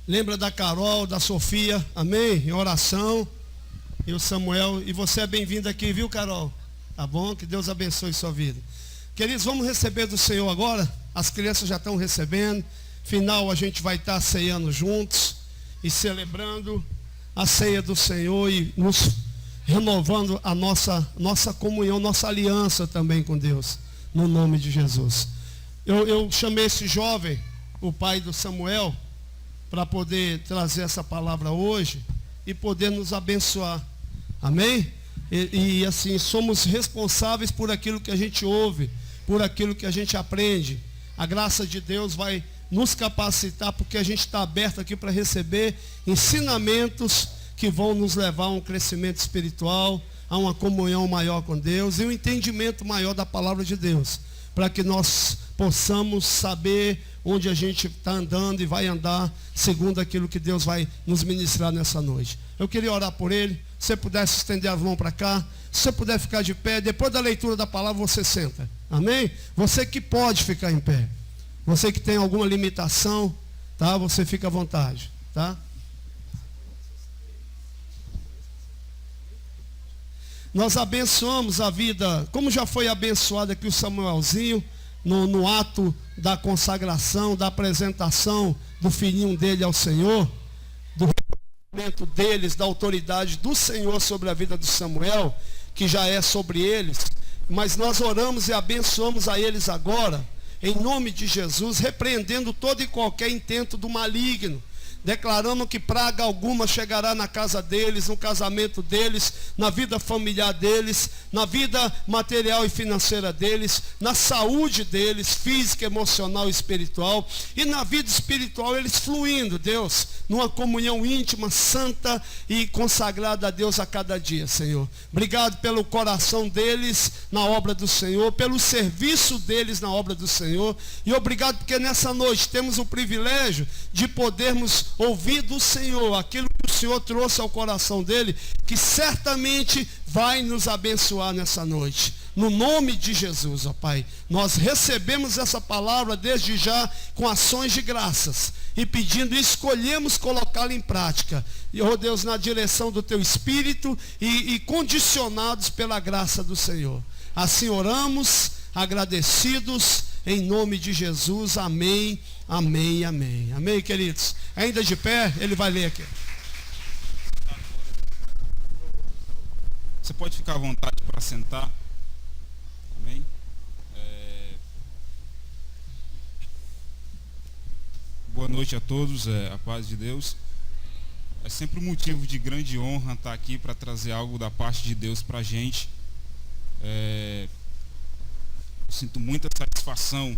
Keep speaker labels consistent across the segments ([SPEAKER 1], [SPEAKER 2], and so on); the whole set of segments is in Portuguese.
[SPEAKER 1] Lembra da Carol, da Sofia, amém? Em oração. E o Samuel. E você é bem-vindo aqui, viu, Carol? Tá bom? Que Deus abençoe sua vida. Queridos, vamos receber do Senhor agora. As crianças já estão recebendo. Final a gente vai estar ceando juntos e celebrando a ceia do Senhor e nos renovando a nossa comunhão, nossa aliança também com Deus, no nome de Jesus. Eu chamei esse jovem, o pai do Samuel, para poder trazer essa palavra hoje e poder nos abençoar. Amém? E assim, somos responsáveis por aquilo que a gente ouve, por aquilo que a gente aprende. A graça de Deus vai nos capacitar, porque a gente está aberto aqui para receber ensinamentos que vão nos levar a um crescimento espiritual, a uma comunhão maior com Deus e um entendimento maior da palavra de Deus, para que nós possamos saber onde a gente está andando e vai andar segundo aquilo que Deus vai nos ministrar nessa noite. Eu queria orar por ele. Se você pudesse estender as mãos para cá, se você puder ficar de pé, depois da leitura da palavra você senta. Amém? Você que pode ficar em pé. Você que tem alguma limitação, tá? Você fica à vontade, tá? Nós abençoamos a vida, como já foi abençoado aqui o Samuelzinho, no ato da consagração, da apresentação do filhinho dele ao Senhor, do reconhecimento deles, da autoridade do Senhor sobre a vida do Samuel, que já é sobre eles. Mas nós oramos e abençoamos a eles agora, em nome de Jesus, repreendendo todo e qualquer intento do maligno. Declaramos que praga alguma chegará na casa deles, no casamento deles, na vida familiar deles, na vida material e financeira deles, na saúde deles, física, emocional e espiritual, e na vida espiritual eles fluindo, Deus, numa comunhão íntima, santa e consagrada a Deus a cada dia, Senhor. Obrigado pelo coração deles na obra do Senhor, pelo serviço deles na obra do Senhor, e obrigado porque nessa noite temos o privilégio de podermos ouvir do Senhor aquilo que o Senhor trouxe ao coração dele, que certamente vai nos abençoar nessa noite. No nome de Jesus, ó Pai, nós recebemos essa palavra desde já com ações de graças e pedindo, escolhemos colocá-la em prática. E, ó Deus, na direção do Teu Espírito e condicionados pela graça do Senhor. Assim oramos, agradecidos, em nome de Jesus, amém, amém, amém. Amém, queridos? Ainda de pé, ele vai ler aqui.
[SPEAKER 2] Você pode ficar à vontade para sentar. Amém? Boa noite a todos, a paz de Deus. É sempre um motivo de grande honra estar aqui para trazer algo da parte de Deus para a gente. Sinto muita satisfação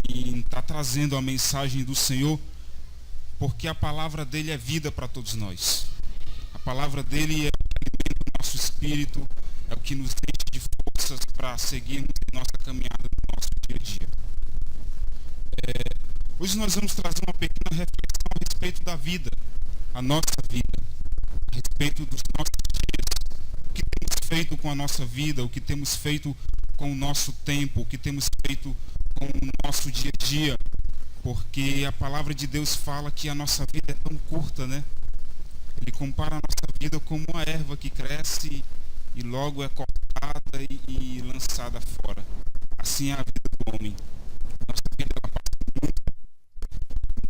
[SPEAKER 2] em estar trazendo a mensagem do Senhor, porque a palavra dele é vida para todos nós. A palavra dele é o que alimenta o nosso espírito, é o que nos enche de forças para seguirmos nossa caminhada no nosso dia a dia. Hoje nós vamos trazer uma pequena reflexão a respeito da vida, a nossa vida, a respeito dos nossos dias, o que temos feito com a nossa vida, o que temos feito com o nosso tempo, o que temos feito com o nosso dia a dia, porque a palavra de Deus fala que a nossa vida é tão curta, né? Ele compara a nossa vida como uma erva que cresce e logo é cortada e lançada fora. Assim é a vida do homem. Nossa vida ela passa muito.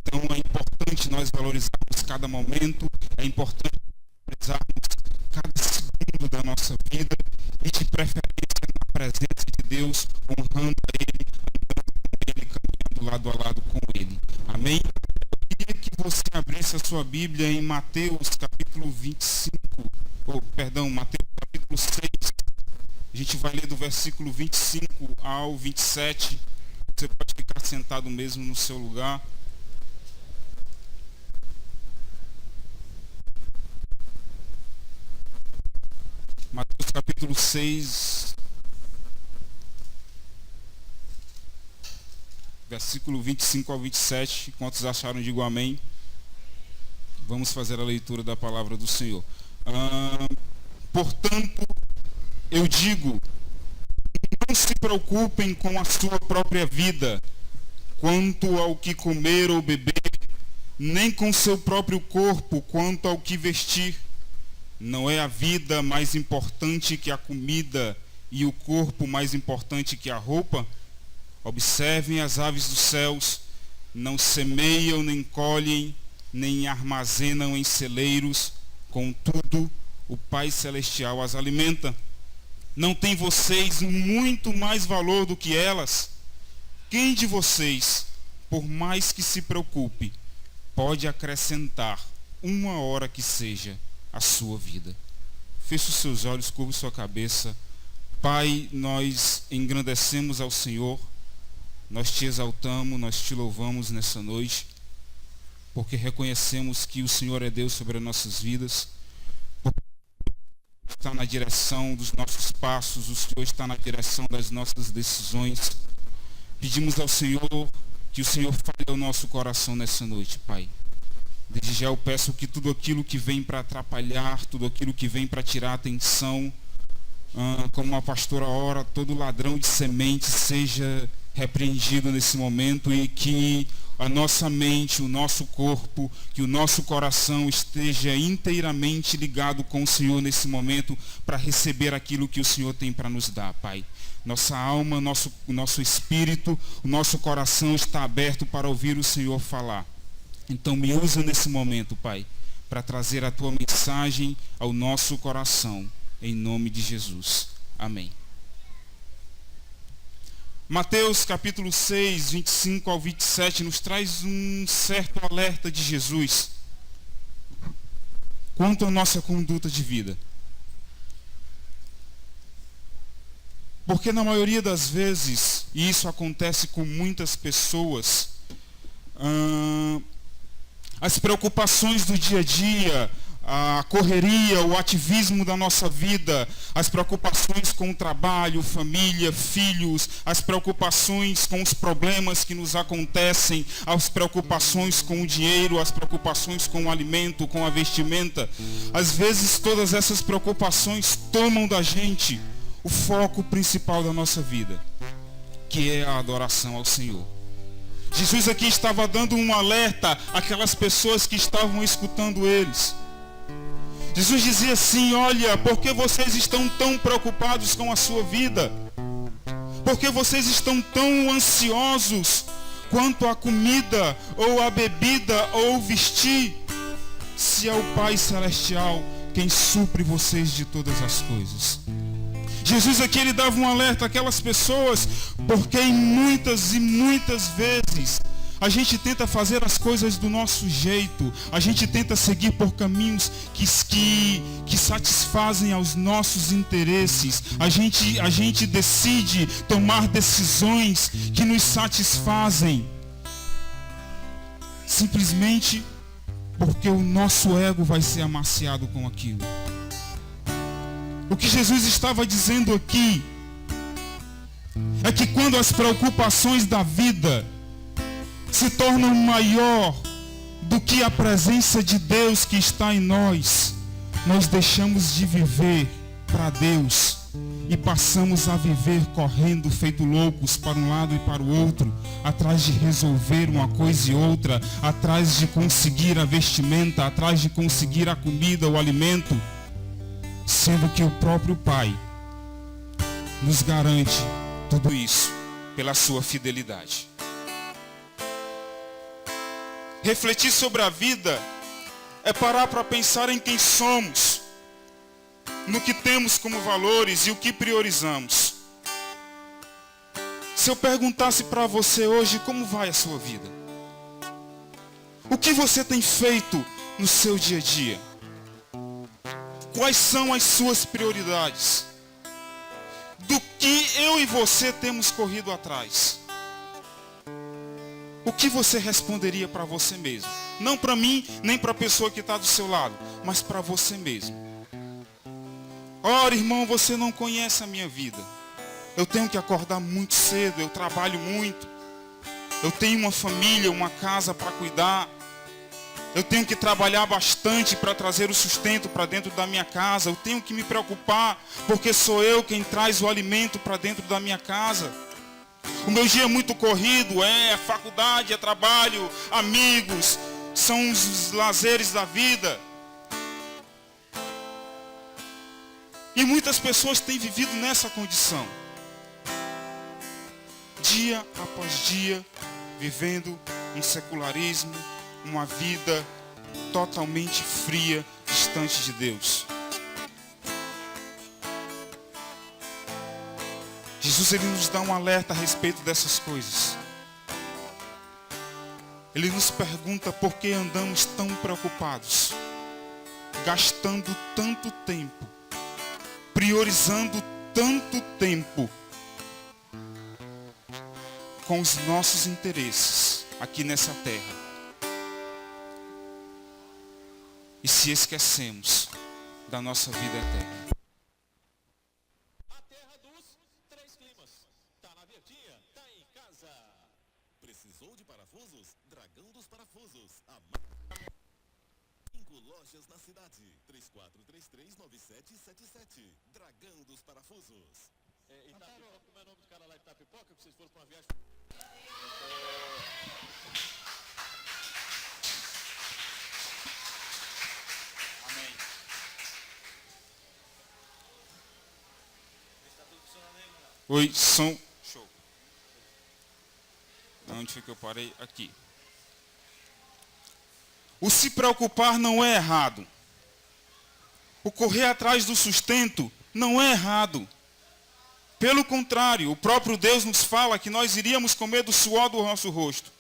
[SPEAKER 2] Então é importante nós valorizarmos cada momento, é importante valorizarmos cada segundo da nossa vida e de preferência na presença de Deus, honrando a Ele, andando com Ele, caminhando lado a lado com Ele. Amém? Eu queria que você abrisse a sua Bíblia em Mateus capítulo 25, Mateus capítulo 6. A gente vai ler do versículo 25 ao 27. Você pode ficar sentado mesmo no seu lugar. Mateus capítulo 6, versículo 25 ao 27. Quantos acharam, digo amém. Vamos fazer a leitura da palavra do Senhor. Portanto, eu digo, Não se preocupem com a sua própria vida, quanto ao que comer ou beber, nem com seu próprio corpo, quanto ao que vestir. Não é a vida mais importante que a comida e o corpo mais importante que a roupa? Observem as aves dos céus, não semeiam, nem colhem, nem armazenam em celeiros, contudo, o Pai Celestial as alimenta. Não tem vocês muito mais valor do que elas? Quem de vocês, por mais que se preocupe, pode acrescentar uma hora que seja a sua vida? Feche os seus olhos, curva sua cabeça. Pai, nós engrandecemos ao Senhor, nós te exaltamos, nós te louvamos nessa noite, porque reconhecemos que o Senhor é Deus sobre as nossas vidas, porque está na direção dos nossos passos, o Senhor está na direção das nossas decisões. Pedimos ao Senhor que o Senhor fale ao nosso coração nessa noite, Pai. Desde já eu peço que tudo aquilo que vem para atrapalhar, tudo aquilo que vem para tirar a atenção, como a pastora ora, todo ladrão de semente seja repreendido nesse momento, e que a nossa mente, o nosso corpo, que o nosso coração esteja inteiramente ligado com o Senhor nesse momento, para receber aquilo que o Senhor tem para nos dar, Pai. Nossa alma, nosso espírito, o nosso coração está aberto para ouvir o Senhor falar. Então me usa nesse momento, Pai, para trazer a tua mensagem ao nosso coração, em nome de Jesus. Amém. Mateus capítulo 6, 25 ao 27, nos traz um certo alerta de Jesus quanto à nossa conduta de vida. Porque na maioria das vezes, e isso acontece com muitas pessoas, as preocupações do dia a dia, a correria, o ativismo da nossa vida, as preocupações com o trabalho, família, filhos, as preocupações com os problemas que nos acontecem, as preocupações com o dinheiro, as preocupações com o alimento, com a vestimenta. Às vezes todas essas preocupações tomam da gente o foco principal da nossa vida, que é a adoração ao Senhor. Jesus aqui estava dando um alerta àquelas pessoas que estavam escutando eles. Jesus dizia assim: olha, por que vocês estão tão preocupados com a sua vida? Por que vocês estão tão ansiosos quanto a comida, ou a bebida, ou vestir? Se é o Pai Celestial quem supre vocês de todas as coisas. Jesus aqui ele dava um alerta àquelas pessoas, porque muitas e muitas vezes a gente tenta fazer as coisas do nosso jeito, a gente tenta seguir por caminhos que satisfazem aos nossos interesses, a gente decide tomar decisões que nos satisfazem, simplesmente porque o nosso ego vai ser amaciado com aquilo. O que Jesus estava dizendo aqui é que quando as preocupações da vida se tornam maior do que a presença de Deus que está em nós, nós deixamos de viver para Deus e passamos a viver correndo feito loucos para um lado e para o outro, atrás de resolver uma coisa e outra, atrás de conseguir a vestimenta, atrás de conseguir a comida, o alimento, sendo que o próprio Pai nos garante tudo isso pela sua fidelidade. Refletir sobre a vida é parar para pensar em quem somos, no que temos como valores e o que priorizamos. Se eu perguntasse para você hoje como vai a sua vida, o que você tem feito no seu dia a dia? Quais são as suas prioridades? Do que eu e você temos corrido atrás? O que você responderia para você mesmo? Não para mim, nem para a pessoa que está do seu lado, mas para você mesmo. Ora, irmão, você não conhece a minha vida. Eu tenho que acordar muito cedo, eu trabalho muito. Eu tenho uma família, uma casa para cuidar. Eu tenho que trabalhar bastante para trazer o sustento para dentro da minha casa. Eu tenho que me preocupar, porque sou eu quem traz o alimento para dentro da minha casa. O meu dia é muito corrido, é faculdade, é trabalho, amigos, são os lazeres da vida. E muitas pessoas têm vivido nessa condição. Dia após dia, vivendo um secularismo, uma vida totalmente fria, distante de Deus. Jesus, ele nos dá um alerta a respeito dessas coisas. Ele nos pergunta por que andamos tão preocupados, gastando tanto tempo, priorizando tanto tempo com os nossos interesses aqui nessa terra. E se esquecemos da nossa vida eterna.
[SPEAKER 3] A terra dos 3 climas. Tá na Verdinha, tá em casa. Precisou de parafusos? Dragão dos Parafusos. 5 lojas na cidade. 34339777. Dragão dos Parafusos. Itapipoca, como é o nome do cara lá de Itapipoca? Que vocês foram pra uma viagem.
[SPEAKER 2] Amém. Oi, som. Show. Onde foi que eu parei? Aqui. O se preocupar não é errado. O correr atrás do sustento não é errado. Pelo contrário, o próprio Deus nos fala que nós iríamos comer do suor do nosso rosto.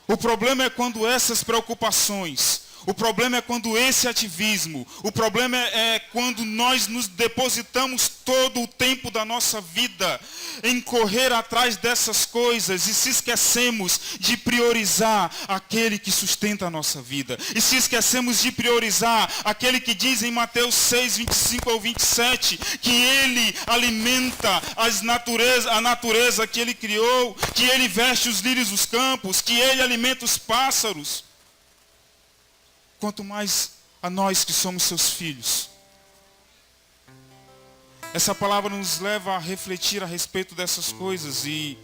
[SPEAKER 2] O problema é quando essas preocupações, o problema é quando esse ativismo, o problema é quando nós nos depositamos todo o tempo da nossa vida em correr atrás dessas coisas e se esquecemos de priorizar aquele que sustenta a nossa vida. E se esquecemos de priorizar aquele que diz em Mateus 6, 25 ao 27, que ele alimenta a natureza que ele criou, que ele veste os lírios dos campos, que ele alimenta os pássaros. Quanto mais a nós que somos seus filhos. Essa palavra nos leva a refletir a respeito dessas coisas e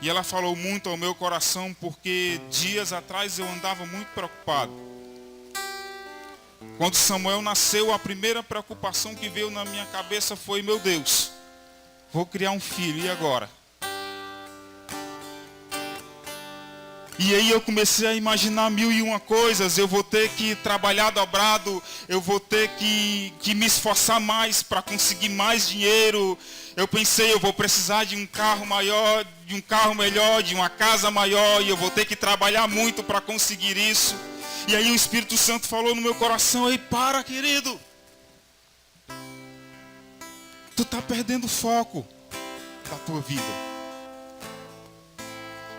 [SPEAKER 2] ela falou muito ao meu coração porque dias atrás eu andava muito preocupado. Quando Samuel nasceu, a primeira preocupação que veio na minha cabeça foi: meu Deus, vou criar um filho, e agora? E aí eu comecei a imaginar 1001 coisas. Eu vou ter que trabalhar dobrado, eu vou ter que me esforçar mais para conseguir mais dinheiro. Eu pensei, eu vou precisar de um carro maior, de um carro melhor, de uma casa maior, e eu vou ter que trabalhar muito para conseguir isso. E aí o Espírito Santo falou no meu coração: ei, para, querido. Tu está perdendo o foco da tua vida.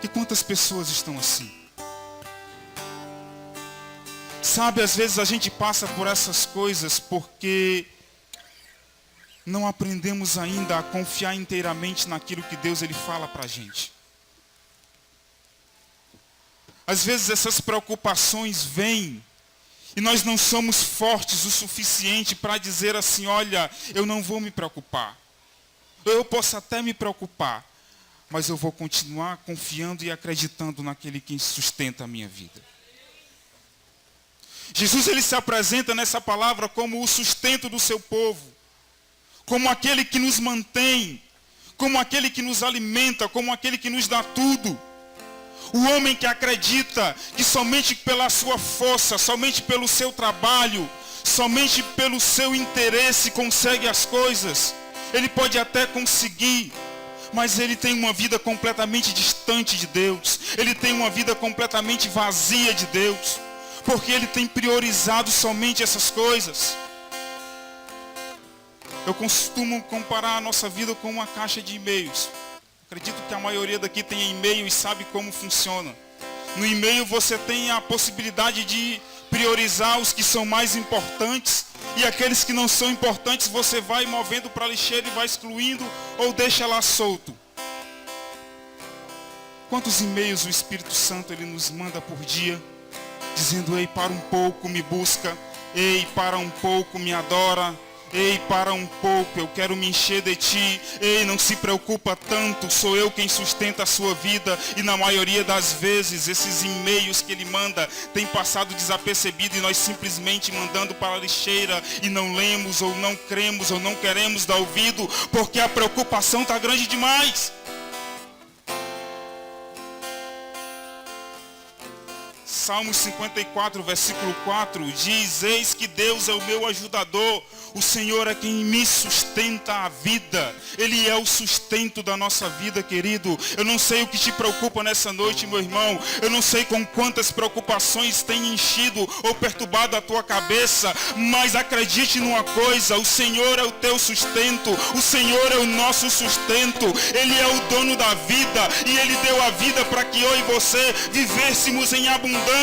[SPEAKER 2] E quantas pessoas estão assim? Sabe, às vezes a gente passa por essas coisas porque não aprendemos ainda a confiar inteiramente naquilo que Deus ele fala para a gente. Às vezes essas preocupações vêm e nós não somos fortes o suficiente para dizer assim: olha, eu não vou me preocupar. Eu posso até me preocupar, mas eu vou continuar confiando e acreditando naquele que sustenta a minha vida. Jesus ele se apresenta nessa palavra como o sustento do seu povo, como aquele que nos mantém, como aquele que nos alimenta, como aquele que nos dá tudo. O homem que acredita que somente pela sua força, somente pelo seu trabalho, somente pelo seu interesse consegue as coisas, ele pode até conseguir, mas ele tem uma vida completamente distante de Deus. Ele tem uma vida completamente vazia de Deus, porque ele tem priorizado somente essas coisas. Eu costumo comparar a nossa vida com uma caixa de e-mails. Acredito que a maioria daqui tem e-mail e sabe como funciona. No e-mail você tem a possibilidade de priorizar os que são mais importantes, e aqueles que não são importantes você vai movendo para a lixeira e vai excluindo ou deixa lá solto. Quantos e-mails o Espírito Santo ele nos manda por dia, dizendo: ei, para um pouco, me busca. Ei, para um pouco, me adora. Ei, para um pouco, eu quero me encher de ti. Ei, não se preocupa tanto, sou eu quem sustenta a sua vida. E na maioria das vezes, esses e-mails que ele manda têm passado desapercebido, e nós simplesmente mandando para a lixeira e não lemos, ou não cremos, ou não queremos dar ouvido, porque a preocupação está grande demais. Salmo 54, versículo 4 diz: eis que Deus é o meu ajudador, o Senhor é quem me sustenta a vida. Ele é o sustento da nossa vida, querido. Eu não sei o que te preocupa nessa noite, meu irmão. Eu não sei com quantas preocupações tem enchido ou perturbado a tua cabeça, mas acredite numa coisa: o Senhor é o teu sustento, o Senhor é o nosso sustento. Ele é o dono da vida, e Ele deu a vida para que eu e você vivêssemos em abundância.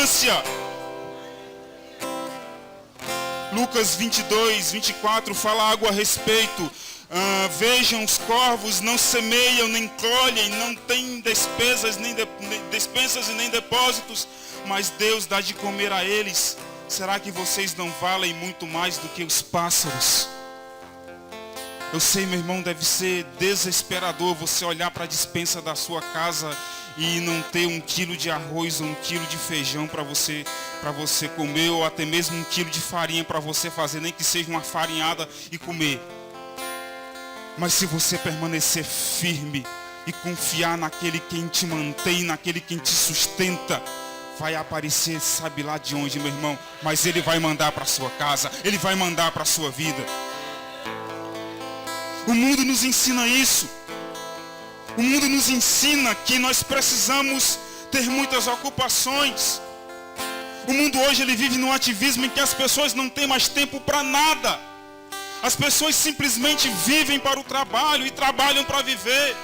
[SPEAKER 2] Lucas 22, 24 fala algo a respeito. Vejam, os corvos não semeiam, nem colhem, não têm despesas e nem depósitos, mas Deus dá de comer a eles. Será que vocês não valem muito mais do que os pássaros? Eu sei, meu irmão, deve ser desesperador você olhar para a despensa da sua casa e não ter 1 quilo de arroz ou 1 quilo de feijão para você comer, ou até mesmo 1 quilo de farinha para você fazer, nem que seja uma farinhada e comer. Mas se você permanecer firme e confiar naquele quem te mantém, naquele quem te sustenta, vai aparecer, sabe lá de onde, meu irmão, mas Ele vai mandar para a sua casa, Ele vai mandar para a sua vida. O mundo nos ensina isso. O mundo nos ensina que nós precisamos ter muitas ocupações. O mundo hoje ele vive num ativismo em que as pessoas não têm mais tempo para nada. As pessoas simplesmente vivem para o trabalho e trabalham para viver.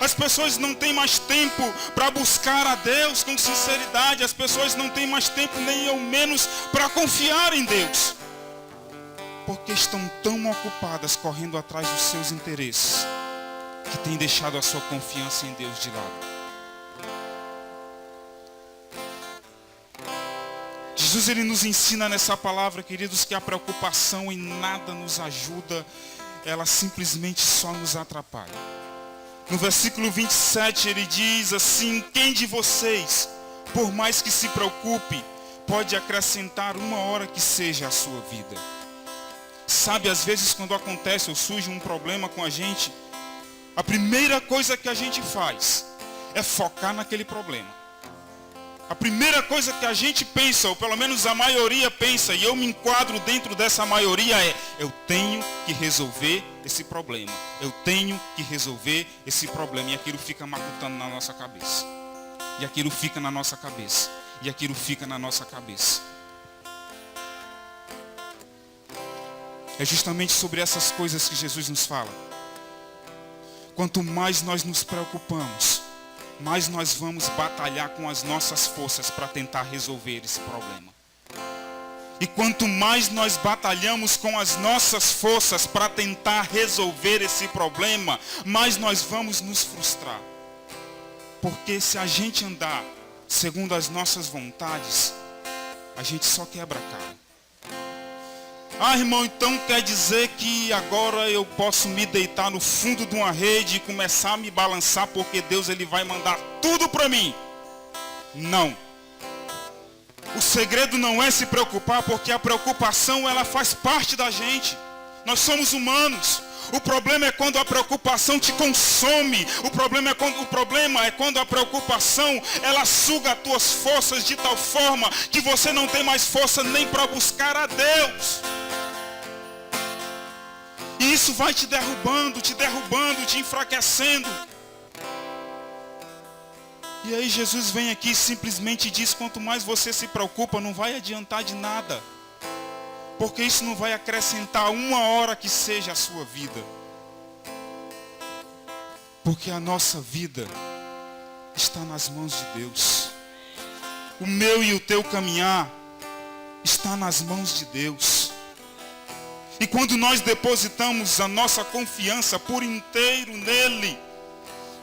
[SPEAKER 2] As pessoas não têm mais tempo para buscar a Deus com sinceridade. As pessoas não têm mais tempo nem ao menos para confiar em Deus, porque estão tão ocupadas correndo atrás dos seus interesses, que têm deixado a sua confiança em Deus de lado. Jesus ele nos ensina nessa palavra, queridos, que a preocupação em nada nos ajuda, ela simplesmente só nos atrapalha. No versículo 27 ele diz assim: quem de vocês, por mais que se preocupe, pode acrescentar 1 hora que seja à sua vida? Sabe, às vezes quando acontece ou surge um problema com a gente, a primeira coisa que a gente faz é focar naquele problema. A primeira coisa que a gente pensa, ou pelo menos a maioria pensa, e eu me enquadro dentro dessa maioria, é: eu tenho que resolver esse problema. Eu tenho que resolver esse problema. E aquilo fica matutando na nossa cabeça. E aquilo fica na nossa cabeça. E aquilo fica na nossa cabeça. É justamente sobre essas coisas que Jesus nos fala. Quanto mais nós nos preocupamos, mais nós vamos batalhar com as nossas forças para tentar resolver esse problema. E quanto mais nós batalhamos com as nossas forças para tentar resolver esse problema, mais nós vamos nos frustrar. Porque se a gente andar segundo as nossas vontades, a gente só quebra a cara. Ah, irmão, então quer dizer que agora eu posso me deitar no fundo de uma rede e começar a me balançar porque Deus ele vai mandar tudo para mim? Não. O segredo não é se preocupar, porque a preocupação ela faz parte da gente. Nós somos humanos. O problema é quando a preocupação te consome. O problema é quando a preocupação ela suga as tuas forças de tal forma que você não tem mais força nem para buscar a Deus. E isso vai te derrubando, te enfraquecendo. E aí Jesus vem aqui e simplesmente diz: quanto mais você se preocupa, não vai adiantar de nada. Porque isso não vai acrescentar 1 hora que seja a sua vida. Porque a nossa vida está nas mãos de Deus. O meu e o teu caminhar está nas mãos de Deus. E quando nós depositamos a nossa confiança por inteiro nele,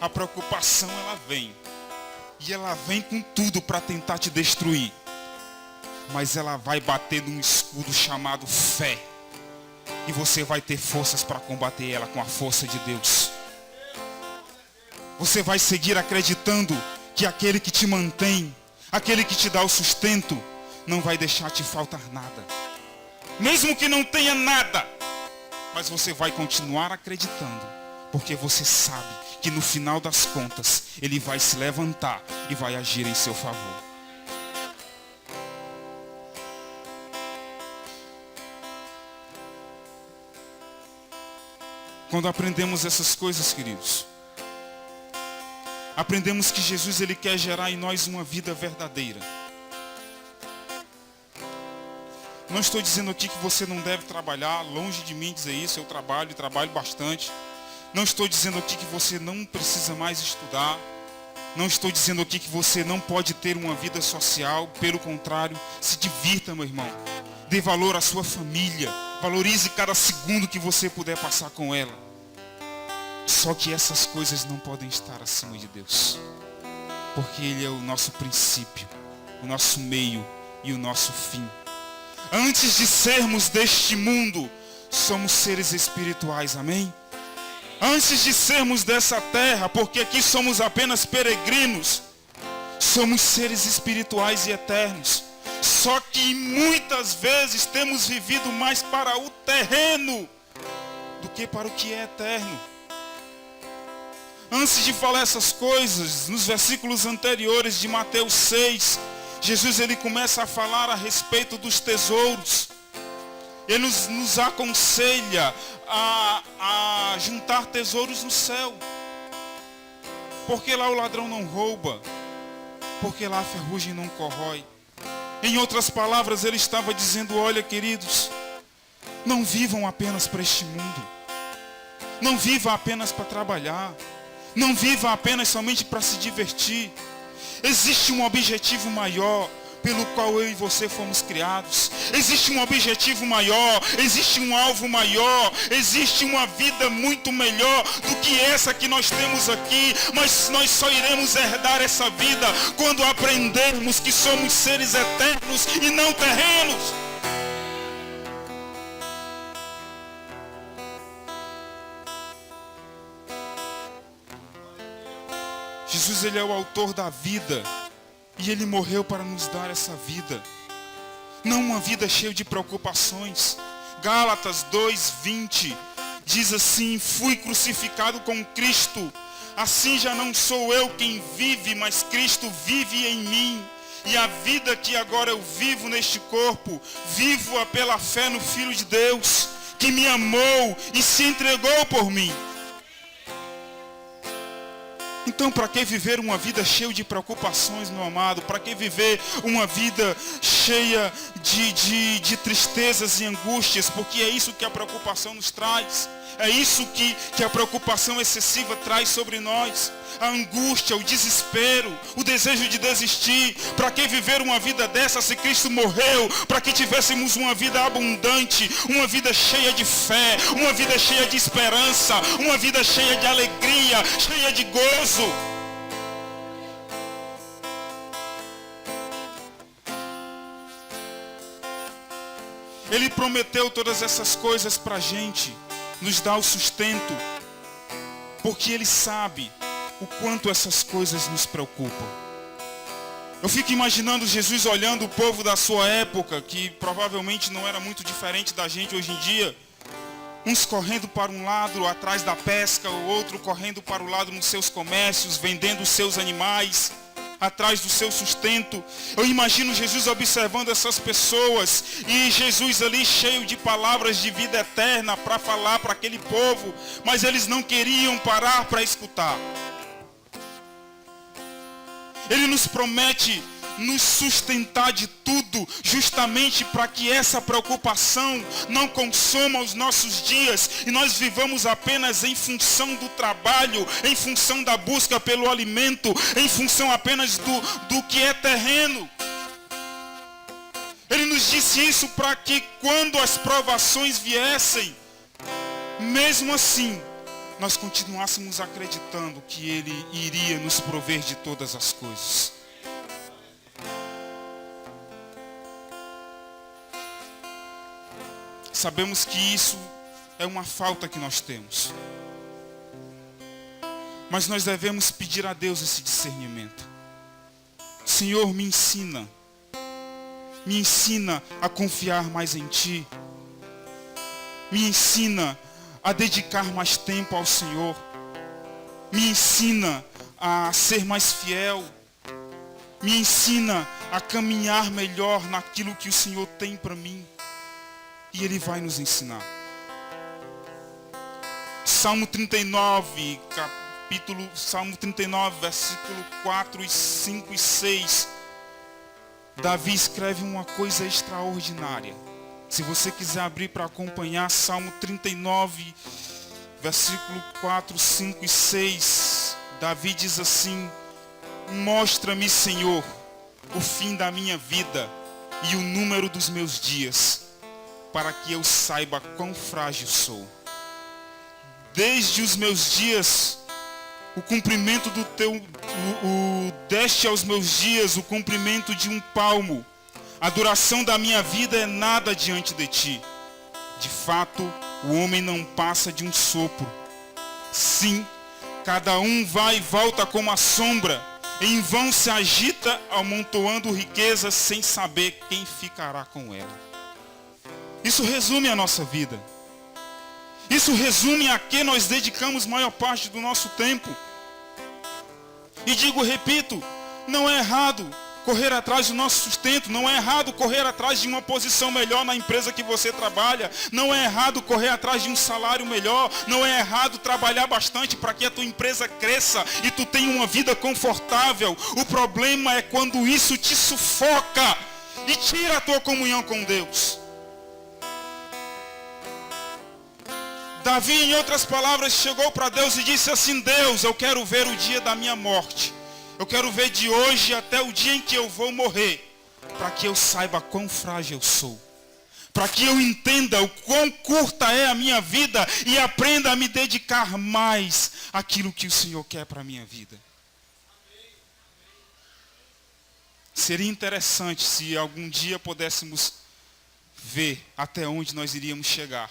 [SPEAKER 2] a preocupação ela vem. E ela vem com tudo para tentar te destruir. mas ela vai bater num escudo chamado fé. E você vai ter forças para combater ela com a força de Deus. Você vai seguir acreditando que aquele que te mantém, aquele que te dá o sustento, não vai deixar te faltar nada. Mesmo que não tenha nada, mas você vai continuar acreditando, porque você sabe que no final das contas, Ele vai se levantar e vai agir em seu favor. Quando aprendemos essas coisas, queridos, aprendemos que Jesus, Ele quer gerar em nós uma vida verdadeira. Não estou dizendo aqui que você não deve trabalhar, longe de mim dizer isso, eu trabalho e trabalho bastante. Não estou dizendo aqui que você não precisa mais estudar. Não estou dizendo aqui que você não pode ter uma vida social. Pelo contrário, se divirta, meu irmão. Dê valor à sua família. Valorize cada segundo que você puder passar com ela. Só que essas coisas não podem estar acima de Deus. Porque Ele é o nosso princípio, o nosso meio e o nosso fim. Antes de sermos deste mundo, somos seres espirituais, amém? Antes de sermos dessa terra, porque aqui somos apenas peregrinos, somos seres espirituais e eternos. Só que muitas vezes temos vivido mais para o terreno do que para o que é eterno. Antes de falar essas coisas, nos versículos anteriores de Mateus 6, Jesus ele começa a falar a respeito dos tesouros. Ele nos aconselha a juntar tesouros no céu. Porque lá o ladrão não rouba. Porque lá a ferrugem não corrói. Em outras palavras, ele estava dizendo, olha, queridos, não vivam apenas para este mundo. Não vivam apenas para trabalhar. Não vivam apenas somente para se divertir. Existe um objetivo maior pelo qual eu e você fomos criados. Existe um objetivo maior, existe um alvo maior, existe uma vida muito melhor do que essa que nós temos aqui. Mas nós só iremos herdar essa vida quando aprendermos que somos seres eternos e não terrenos. Jesus, Ele é o autor da vida. E Ele morreu para nos dar essa vida. Não uma vida cheia de preocupações. Gálatas 2:20 diz assim, fui crucificado com Cristo. Assim já não sou eu quem vive, mas Cristo vive em mim. E a vida que agora eu vivo neste corpo, vivo-a pela fé no Filho de Deus, que me amou e se entregou por mim. Então, para que viver uma vida cheia de preocupações, meu amado? Para que viver uma vida cheia de tristezas e angústias? Porque é isso que a preocupação nos traz. É isso que a preocupação excessiva traz sobre nós. A angústia, o desespero, o desejo de desistir. Para que viver uma vida dessa se Cristo morreu? Para que tivéssemos uma vida abundante, uma vida cheia de fé, uma vida cheia de esperança, uma vida cheia de alegria, cheia de gozo. Ele prometeu todas essas coisas para a gente, nos dá o sustento, porque Ele sabe o quanto essas coisas nos preocupam. Eu fico imaginando Jesus olhando o povo da sua época, que provavelmente não era muito diferente da gente hoje em dia, uns correndo para um lado atrás da pesca, o outro correndo para o lado nos seus comércios, vendendo os seus animais, atrás do seu sustento. Eu imagino Jesus observando essas pessoas e Jesus ali cheio de palavras de vida eterna para falar para aquele povo, mas eles não queriam parar para escutar. Ele nos promete nos sustentar de tudo, justamente para que essa preocupação não consuma os nossos dias e nós vivamos apenas em função do trabalho, em função da busca pelo alimento, em função apenas do que é terreno. Ele nos disse isso para que quando as provações viessem, mesmo assim, nós continuássemos acreditando que Ele iria nos prover de todas as coisas. Sabemos que isso é uma falta que nós temos. Mas nós devemos pedir a Deus esse discernimento. Senhor, me ensina a confiar mais em Ti. Me ensina a dedicar mais tempo ao Senhor. Me ensina a ser mais fiel. Me ensina a caminhar melhor naquilo que o Senhor tem para mim. E Ele vai nos ensinar. Salmo 39, versículo 4, 5 e 6. Davi escreve uma coisa extraordinária. Se você quiser abrir para acompanhar, Salmo 39, versículo 4, 5 e 6. Davi diz assim: mostra-me, Senhor, o fim da minha vida e o número dos meus dias, para que eu saiba quão frágil sou. Desde os meus dias, o cumprimento do teu, deste aos meus dias o cumprimento de um palmo. A duração da minha vida é nada diante de ti. De fato, o homem não passa de um sopro. Sim, cada um vai e volta como a sombra. Em vão se agita, amontoando riquezas sem saber quem ficará com ela. Isso resume a nossa vida. Isso resume a que nós dedicamos maior parte do nosso tempo. E repito, não é errado correr atrás do nosso sustento, não é errado correr atrás de uma posição melhor na empresa que você trabalha, não é errado correr atrás de um salário melhor, não é errado trabalhar bastante para que a tua empresa cresça e tu tenha uma vida confortável. O problema é quando isso te sufoca e tira a tua comunhão com Deus. Davi, em outras palavras, chegou para Deus e disse assim: Deus, eu quero ver o dia da minha morte. Eu quero ver de hoje até o dia em que eu vou morrer, para que eu saiba quão frágil eu sou. Para que eu entenda o quão curta é a minha vida e aprenda a me dedicar mais àquilo que o Senhor quer para a minha vida. Seria interessante se algum dia pudéssemos ver até onde nós iríamos chegar.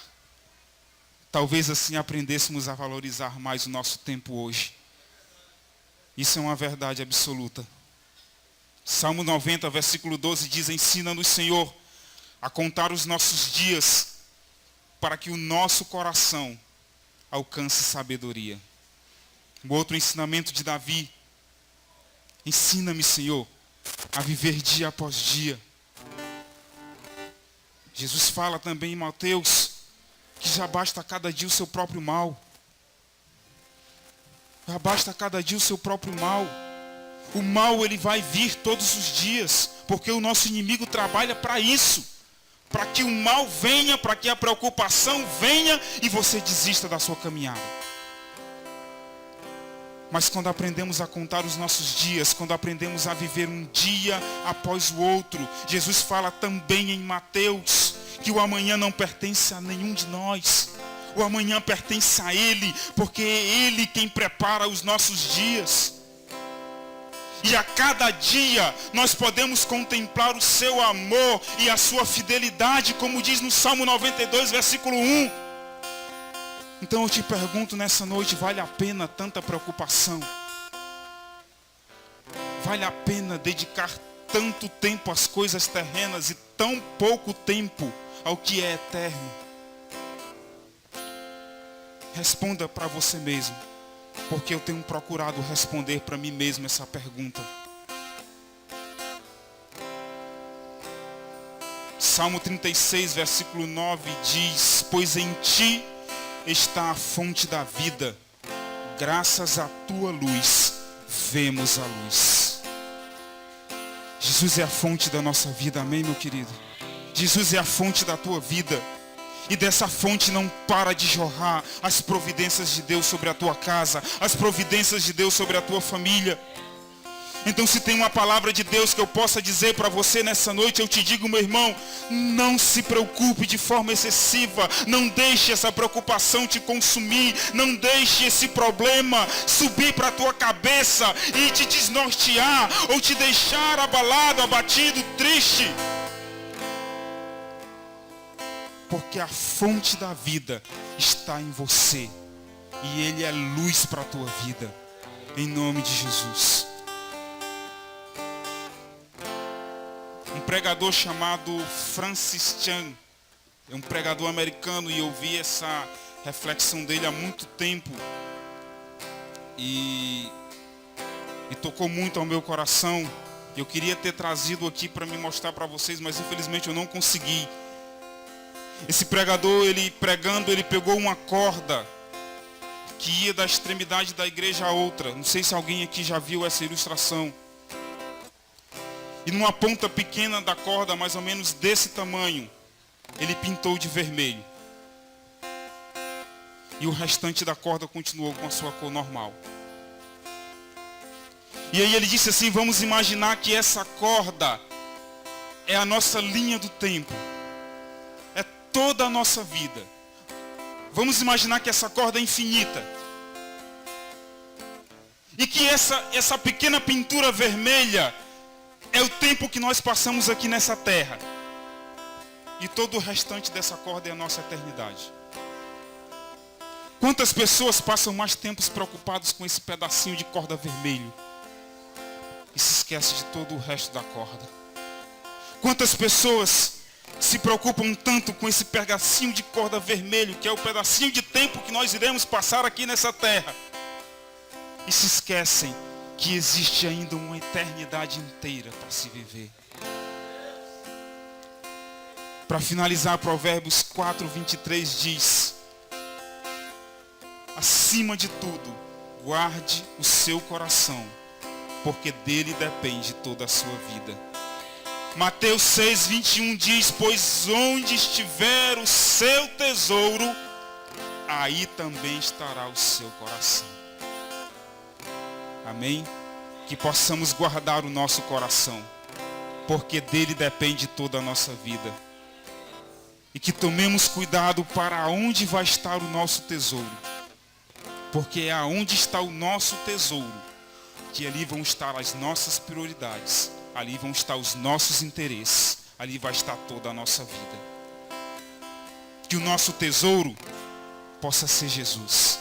[SPEAKER 2] Talvez assim aprendêssemos a valorizar mais o nosso tempo hoje. Isso é uma verdade absoluta. Salmo 90, versículo 12 diz: ensina-nos, Senhor, a contar os nossos dias, para que o nosso coração alcance sabedoria. O outro ensinamento de Davi: ensina-me, Senhor, a viver dia após dia. Jesus fala também em Mateus que já basta cada dia o seu próprio mal. Já basta cada dia o seu próprio mal. O mal, ele vai vir todos os dias, porque o nosso inimigo trabalha para isso. Para que o mal venha, para que a preocupação venha e você desista da sua caminhada. Mas quando aprendemos a contar os nossos dias, quando aprendemos a viver um dia após o outro, Jesus fala também em Mateus que o amanhã não pertence a nenhum de nós. O amanhã pertence a Ele, porque é Ele quem prepara os nossos dias. E a cada dia nós podemos contemplar o seu amor e a sua fidelidade, como diz no Salmo 92, versículo 1. Então eu te pergunto nessa noite, vale a pena tanta preocupação? Vale a pena dedicar tanto tempo às coisas terrenas e tão pouco tempo ao que é eterno? Responda para você mesmo, porque eu tenho procurado responder para mim mesmo essa pergunta. Salmo 36, versículo 9 diz: pois em ti está a fonte da vida, graças à tua luz vemos a luz. Jesus é a fonte da nossa vida, amém, meu querido? Jesus é a fonte da tua vida. E dessa fonte não para de jorrar as providências de Deus sobre a tua casa, as providências de Deus sobre a tua família. Então, se tem uma palavra de Deus que eu possa dizer para você nessa noite, eu te digo, meu irmão, não se preocupe de forma excessiva, não deixe essa preocupação te consumir, não deixe esse problema subir para a tua cabeça e te desnortear, ou te deixar abalado, abatido, triste. porque a fonte da vida está em você. E Ele é luz para a tua vida. Em nome de Jesus. Um pregador chamado Francis Chan, é um pregador americano, e eu vi essa reflexão dele há muito tempo. E tocou muito ao meu coração. Eu queria ter trazido aqui para me mostrar para vocês, mas infelizmente eu não consegui. Esse pregador, ele pregando, ele pegou uma corda que ia da extremidade da igreja a outra. Não sei se alguém aqui já viu essa ilustração. E numa ponta pequena da corda, mais ou menos desse tamanho, ele pintou de vermelho. E o restante da corda continuou com a sua cor normal. E aí ele disse assim: vamos imaginar que essa corda é a nossa linha do tempo. É toda a nossa vida. Vamos imaginar que essa corda é infinita. E que essa pequena pintura vermelha é o tempo que nós passamos aqui nessa terra. E todo o restante dessa corda é a nossa eternidade. Quantas pessoas passam mais tempos preocupados com esse pedacinho de corda vermelho e se esquece de todo o resto da corda? Quantas pessoas se preocupam tanto com esse pedacinho de corda vermelho, que é o pedacinho de tempo que nós iremos passar aqui nessa terra, e se esquecem que existe ainda uma eternidade inteira para se viver? Para finalizar, Provérbios 4:23 diz: acima de tudo, guarde o seu coração, porque dele depende toda a sua vida. Mateus 6:21 diz: pois onde estiver o seu tesouro, aí também estará o seu coração. Amém? Que possamos guardar o nosso coração, porque dele depende toda a nossa vida. E que tomemos cuidado para onde vai estar o nosso tesouro, porque é aonde está o nosso tesouro que ali vão estar as nossas prioridades, ali vão estar os nossos interesses, ali vai estar toda a nossa vida. Que o nosso tesouro possa ser Jesus.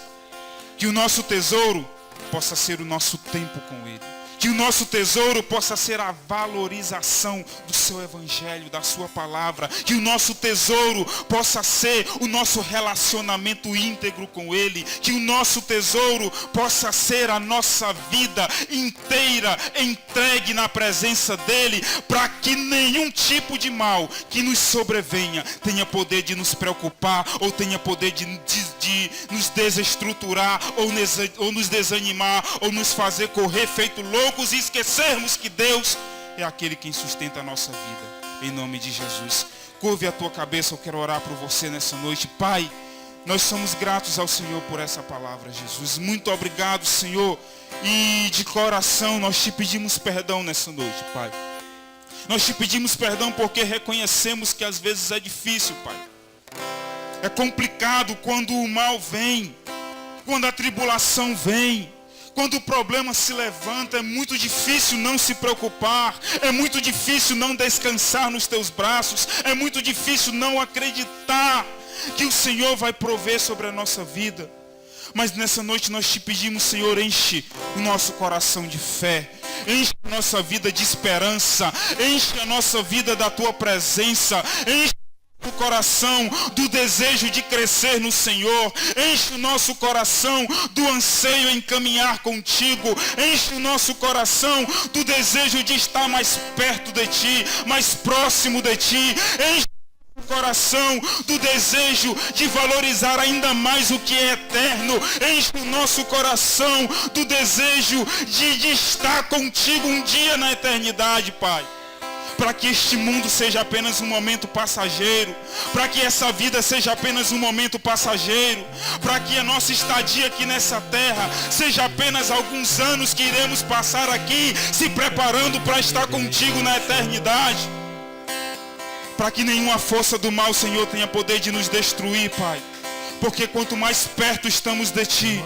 [SPEAKER 2] Que o nosso tesouro possa ser o nosso tempo com Ele. Que o nosso tesouro possa ser a valorização do seu evangelho, da sua palavra. Que o nosso tesouro possa ser o nosso relacionamento íntegro com Ele. Que o nosso tesouro possa ser a nossa vida inteira entregue na presença dEle, para que nenhum tipo de mal que nos sobrevenha tenha poder de nos preocupar, ou tenha poder de nos desestruturar, ou nos desanimar, ou nos fazer correr feito loucos e esquecermos que Deus é aquele quem sustenta a nossa vida. Em nome de Jesus. Curve a tua cabeça, eu quero orar por você nessa noite. Pai, nós somos gratos ao Senhor por essa palavra, Jesus. Muito obrigado, Senhor. E de coração nós te pedimos perdão nessa noite, Pai. Nós te pedimos perdão porque reconhecemos que às vezes é difícil, Pai. É complicado quando o mal vem, quando a tribulação vem, quando o problema se levanta. É muito difícil não se preocupar, é muito difícil não descansar nos teus braços, é muito difícil não acreditar que o Senhor vai prover sobre a nossa vida. Mas nessa noite nós te pedimos, Senhor, enche o nosso coração de fé, enche a nossa vida de esperança, enche a nossa vida da tua presença, enche o coração do desejo de crescer no Senhor, enche o nosso coração do anseio em caminhar contigo, enche o nosso coração do desejo de estar mais perto de ti, mais próximo de ti, enche o coração do desejo de valorizar ainda mais o que é eterno, enche o nosso coração do desejo de estar contigo um dia na eternidade, Pai. Para que este mundo seja apenas um momento passageiro, para que essa vida seja apenas um momento passageiro, para que a nossa estadia aqui nessa terra seja apenas alguns anos que iremos passar aqui, se preparando para estar contigo na eternidade. Para que nenhuma força do mal, Senhor, tenha poder de nos destruir, Pai. Porque quanto mais perto estamos de Ti,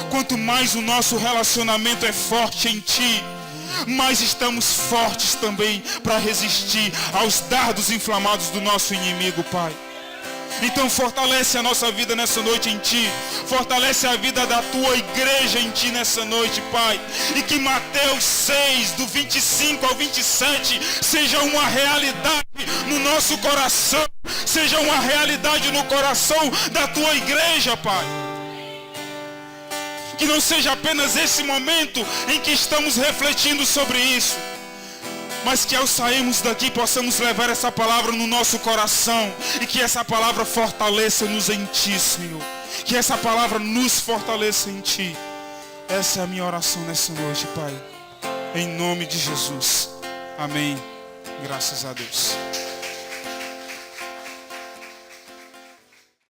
[SPEAKER 2] quanto mais o nosso relacionamento é forte em Ti, mas estamos fortes também para resistir aos dardos inflamados do nosso inimigo, Pai. Então fortalece a nossa vida nessa noite em Ti. Fortalece a vida da Tua igreja em Ti nessa noite, Pai. E que Mateus 6, do 25 ao 27, seja uma realidade no nosso coração. Seja uma realidade no coração da Tua igreja, Pai. Que não seja apenas esse momento em que estamos refletindo sobre isso, mas que ao sairmos daqui possamos levar essa palavra no nosso coração. E que essa palavra fortaleça-nos em Ti, Senhor. Que essa palavra nos fortaleça em Ti. Essa é a minha oração nessa noite, Pai. Em nome de Jesus. Amém. Graças a Deus.